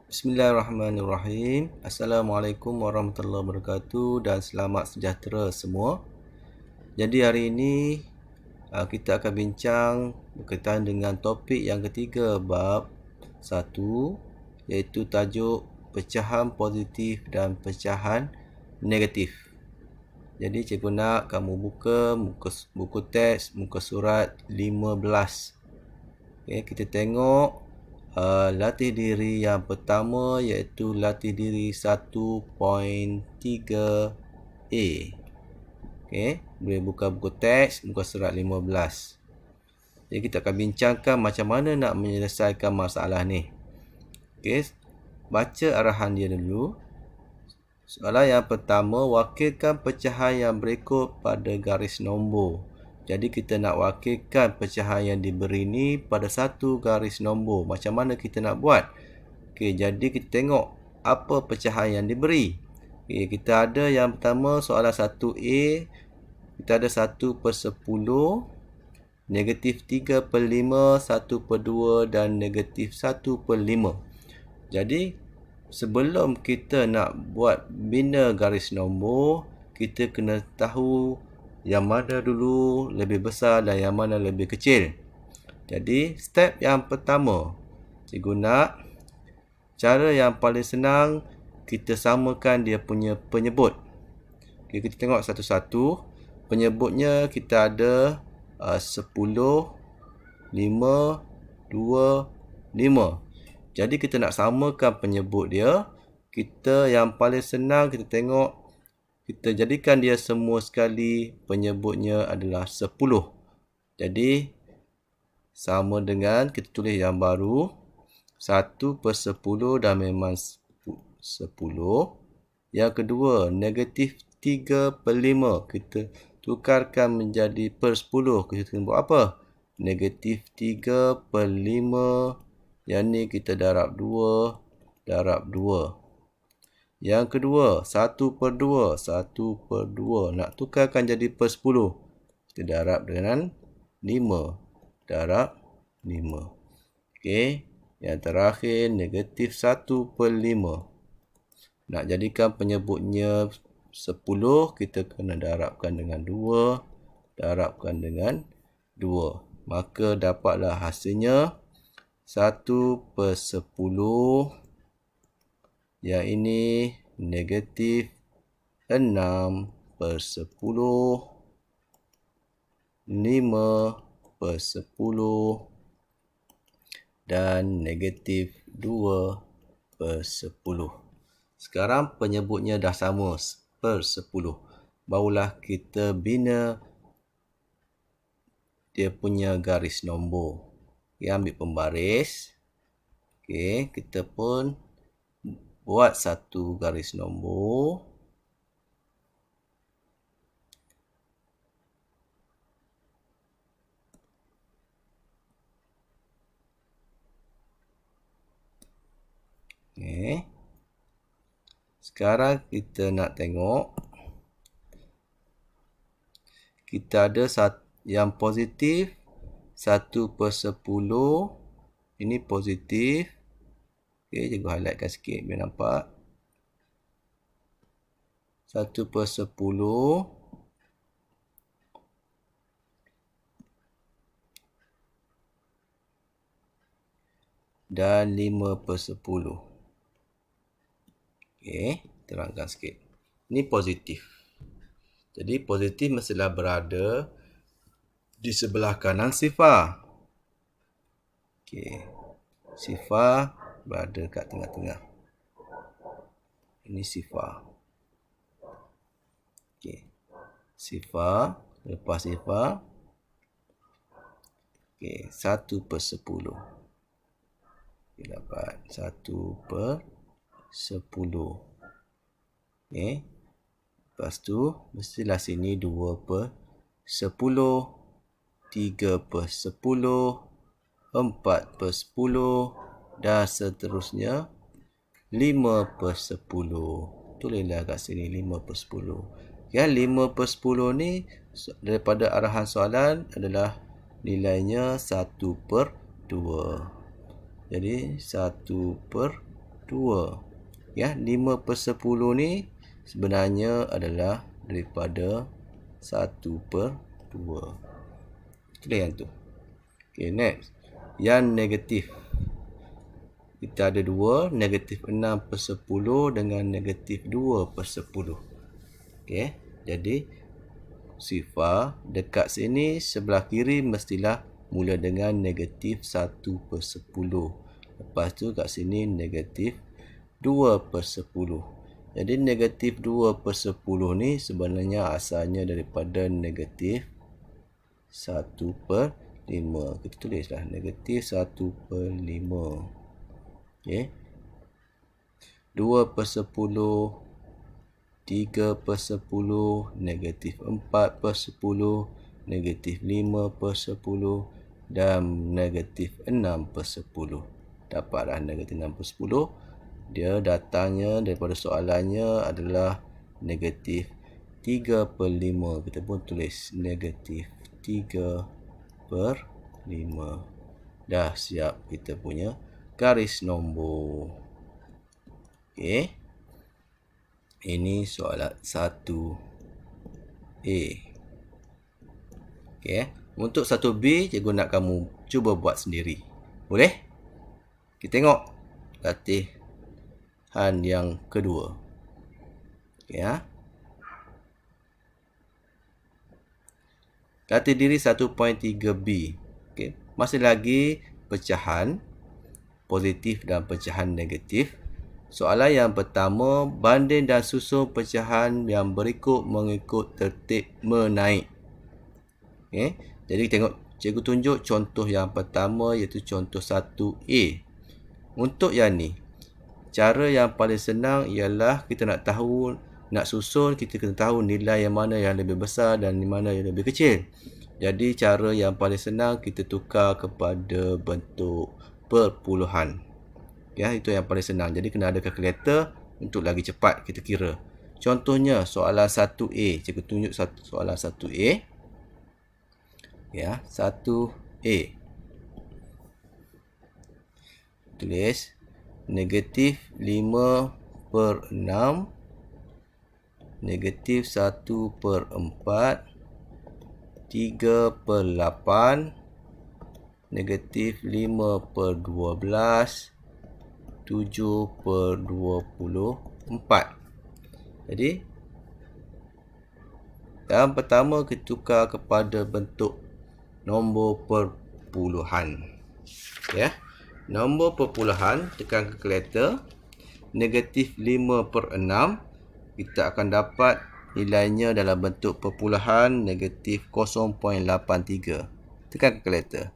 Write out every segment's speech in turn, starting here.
Bismillahirrahmanirrahim. Assalamualaikum warahmatullahi wabarakatuh dan selamat sejahtera semua. Jadi hari ini kita akan bincang berkaitan dengan topik yang ketiga bab 1, iaitu tajuk pecahan positif dan pecahan negatif. Jadi cikgu nak kamu buka buku teks muka surat 15. Okay, kita tengok latih diri yang pertama iaitu latih diri 1.3a. Okay, boleh buka buku teks muka surat 15. Jadi kita akan bincangkan macam mana nak menyelesaikan masalah ni. Okay, baca arahan dia dulu. Soalan yang pertama, wakilkan pecahan yang berikut pada garis nombor. Jadi kita nak wakilkan pecahan yang diberi ni pada satu garis nombor. Macam mana kita nak buat? Okey, jadi kita tengok apa pecahan yang diberi. Okey, kita ada yang pertama soalan 1A. Kita ada 1/10, negatif 3/5, 1/2 dan negatif 1/5. Jadi sebelum kita nak buat bina garis nombor, kita kena tahu yang mana dulu lebih besar dan yang mana lebih kecil. Jadi, step yang pertama, cikgu nak cara yang paling senang kita samakan dia punya penyebut. Okay, kita tengok satu-satu. Penyebutnya kita ada 10, 5, 2, 5. Jadi kita nak samakan penyebut dia. Kita yang paling senang kita tengok, kita jadikan dia semua sekali, penyebutnya adalah 10. Jadi sama dengan kita tulis yang baru 1/10 dan memang 10. Yang kedua, negatif 3/5 kita tukarkan menjadi per 10. Kita buat apa? Negatif 3/5. Yang ni kita darab 2, darab 2. Yang kedua, 1/2. 1/2 nak tukarkan jadi per 10. Kita darab dengan 5, darab 5. Okey, yang terakhir negatif 1/5. Nak jadikan penyebutnya 10, kita kena darabkan dengan 2, darabkan dengan 2. Maka dapatlah hasilnya 1/10. Yang ini negatif 6/10. 5/10 dan negatif 2/10. Sekarang penyebutnya dah sama per 10. Barulah kita bina dia punya garis nombor. Okay, ambil pembaris. Okay, kita pun buat satu garis nombor. Okay. Sekarang kita nak tengok. Kita ada yang positif 1/10. Ini positif. Okay, cikgu highlightkan sikit biar nampak. 1/10. Dan 5/10. Okay, terangkan sikit. Ini positif. Jadi positif mestilah berada di sebelah kanan sifar. Okay, sifar berada kat tengah-tengah. Ini sifar. Okay, sifar, lepas sifar. Okay, 1/10. Okay, dapat 1/10. Okay. Lepas tu, mestilah sini 2/10, 3/10, 4/10 dan seterusnya 5/10. Tulislah kat sini 5/10. Yang 5/10 ni daripada arahan soalan adalah nilainya 1/2. Jadi 1/2. 2. Ya, 5/10 ni sebenarnya adalah daripada 1/2. Itulah yang tu. Okay, next. Yang negatif. Kita ada 2, negatif 6/10 dengan negatif 2/10. Okay, jadi sifar dekat sini sebelah kiri mestilah mula dengan negatif 1/10. Lepas tu kat sini negatif 2/10. Jadi negatif 2/10 ni sebenarnya asalnya daripada negatif 1/5. Kita tulislah negatif 1/5. Okay. 2/10, 3/10, negatif 4/10, negatif 5/10 dan negatif 6/10. Dapatlah negatif 6/10. Dia datangnya daripada soalannya adalah negatif 3/5. Kita pun tulis negatif 3/5. Dah siap kita punya garis nombor. Okey. Ini soalan 1A. Okey. Untuk 1B, cikgu nak kamu cuba buat sendiri. Boleh? Kita tengok latihan yang kedua. Okey ya. Latih diri 1.3B. Okey. Masih lagi pecahan positif dan pecahan negatif. Soalan yang pertama, banding dan susun pecahan yang berikut mengikut tertib menaik. Okay. Jadi tengok, cikgu tunjuk contoh yang pertama iaitu contoh 1A. Untuk yang ni, cara yang paling senang ialah kita nak tahu, nak susun, kita kena tahu nilai yang mana yang lebih besar dan mana yang lebih kecil. Jadi cara yang paling senang kita tukar kepada bentuk perpuluhan. Ya, itu yang paling senang. Jadi kena ada kalkulator untuk lagi cepat kita kira. Contohnya soalan 1A. Cikgu tunjuk soalan 1A. Ya, 1A. Tulis negatif 5/6, negatif 1/4, 3/8, negatif 5/12, 7/24. Jadi yang pertama kita tukar kepada bentuk nombor perpuluhan. Ya. Nombor perpuluhan, tekan kalkulator. Negatif 5/6, kita akan dapat nilainya dalam bentuk perpuluhan negatif 0.83. Tekan kalkulator.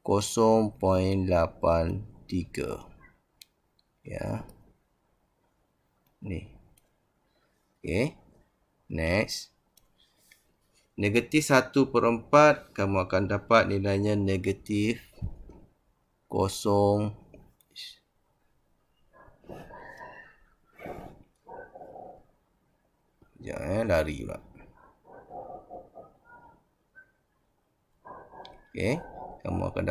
0.83. Ya. Ni. Okey. Next. Negatif 1/4, kamu akan dapat nilainya negatif 0. Sekejap, lari pula. Okey. Kamu akan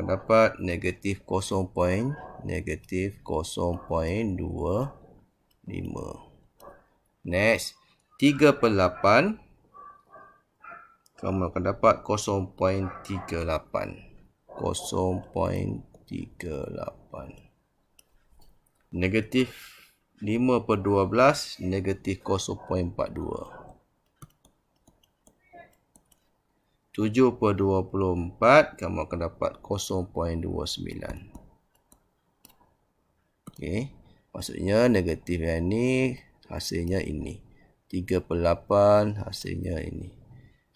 dapat negatif 0.25. Next, 3/8, kamu akan dapat 0.38. 0.38. Negatif 5/12, negatif 0.42. 7/24, kamu akan dapat 0.29. Okey, maksudnya negatif yang ni hasilnya ini. 3/8 hasilnya ini.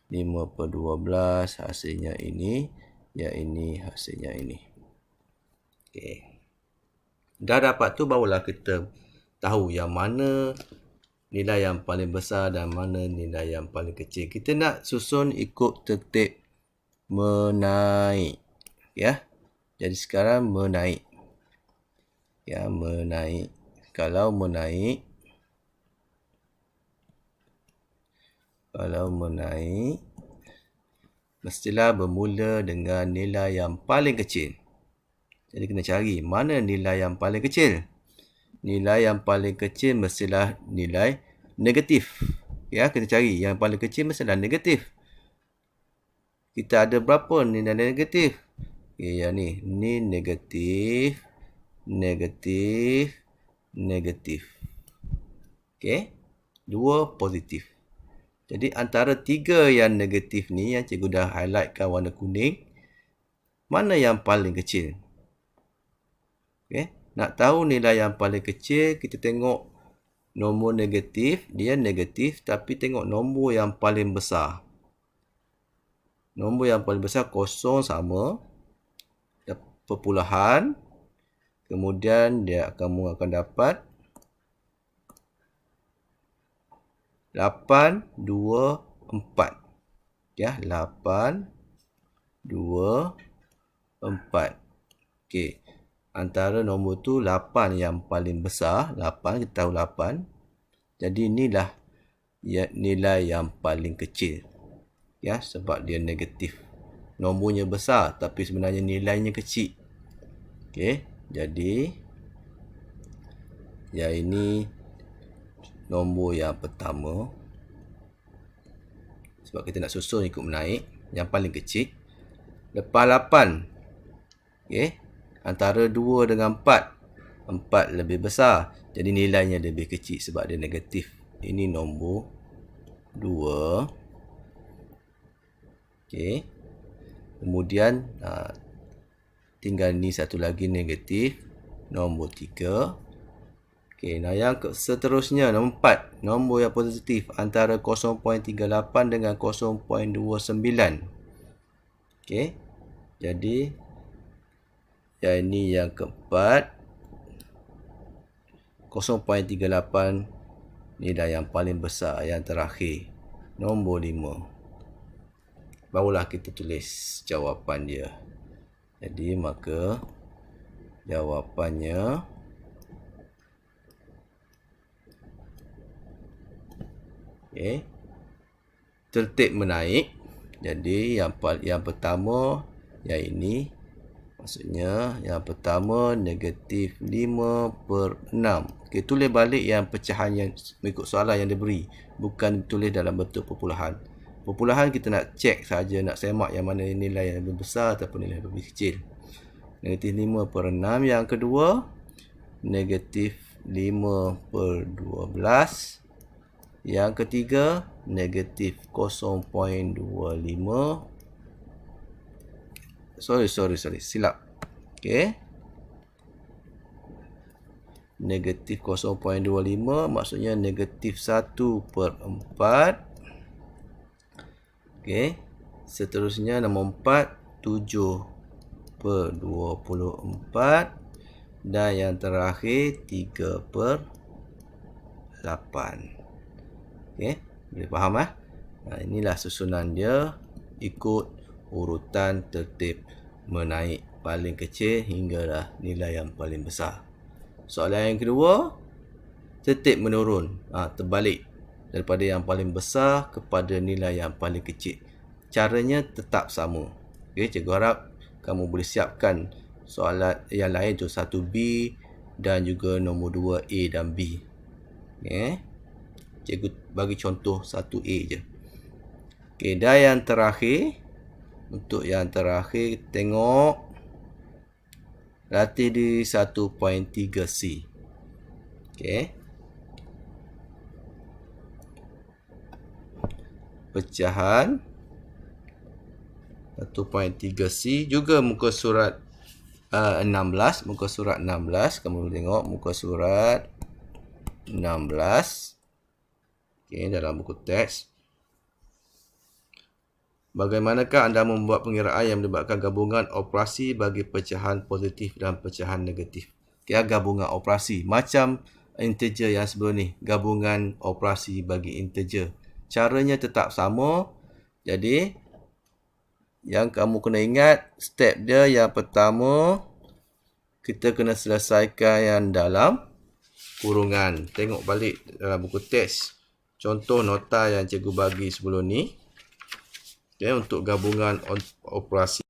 5/12 hasilnya ini. Yang ini hasilnya ini. Okey. Dah dapat tu barulah kita tahu yang mana nilai yang paling besar dan mana nilai yang paling kecil. Kita nak susun ikut tertib menaik. Ya. Jadi sekarang menaik. Ya, menaik. Kalau menaik, mestilah bermula dengan nilai yang paling kecil. Jadi kena cari mana nilai yang paling kecil. Nilai yang paling kecil mestilah nilai negatif. Ya, kita cari yang paling kecil mestilah negatif. Kita ada berapa nilai negatif? Okay, yang ni. Ni negatif, negatif, negatif. Okay. 2 positif. Jadi antara 3 yang negatif ni yang cikgu dah highlightkan warna kuning, mana yang paling kecil? Okay. Nak tahu nilai yang paling kecil, kita tengok nombor negatif, dia negatif tapi tengok nombor yang paling besar. Nombor yang paling besar kosong sama, perpuluhan, kemudian kamu akan dapat 8, 2, 4. Ya, 8, 2, 4. Okey. Antara nombor tu 8 yang paling besar. 8, kita tahu 8. Jadi inilah nilai yang paling kecil. Ya, sebab dia negatif. Nombornya besar tapi sebenarnya nilainya kecil. Okey. Jadi yang ini nombor yang pertama. Sebab kita nak susun ikut menaik. Yang paling kecil. Lepas 8. Okay. Antara 2 dengan 4. 4 lebih besar. Jadi nilainya lebih kecil sebab dia negatif. Ini nombor 2. Okay. Kemudian tinggal ni satu lagi negatif. Nombor 3. Okey, nah yang seterusnya nombor 4, nombor yang positif antara 0.38 dengan 0.29. Okey. Jadi yang ini yang keempat. 0.38 nilai yang paling besar, yang terakhir. Nombor 5. Barulah kita tulis jawapan dia. Jadi maka jawapannya tertib menaik. Jadi yang pertama yang ini, maksudnya yang pertama negatif 5/6. Okey, tulis balik yang pecahan yang mengikut soalan yang diberi, bukan tulis dalam bentuk perpuluhan. Perpuluhan kita nak cek saja, nak semak yang mana nilai yang lebih besar ataupun nilai yang lebih kecil. Negatif 5/6. Yang kedua, negatif 5/12. Yang ketiga, negatif 0.25. Sorry. Silap. Okey. Negatif 0.25 maksudnya negatif 1/4. Okey. Seterusnya nombor 4, 7/24. Dan yang terakhir 3/8. Okey, boleh faham inilah susunan dia ikut urutan tertib menaik paling kecil hinggalah nilai yang paling besar. Soalan yang kedua, tertib menurun, terbalik daripada yang paling besar kepada nilai yang paling kecil. Caranya tetap sama. Okey, cikgu harap kamu boleh siapkan soalan yang lain tu 1B dan juga nombor 2A dan B. Okey. Cikgu bagi contoh 1A je. Okey, dan yang terakhir, untuk yang terakhir tengok latih di 1.3C. Okey. Pecahan 1.3C juga muka surat 16, muka surat 16. Kamu boleh tengok muka surat 16. Okey, dalam buku teks. Bagaimanakah anda membuat pengiraan yang melibatkan gabungan operasi bagi pecahan positif dan pecahan negatif? Okey, gabungan operasi macam integer yang sebelum ni, gabungan operasi bagi integer. Caranya tetap sama. Jadi yang kamu kena ingat, step dia yang pertama, kita kena selesaikan yang dalam kurungan. Tengok balik dalam buku teks contoh nota yang cikgu bagi sebelum ni. Okay, untuk gabungan operasi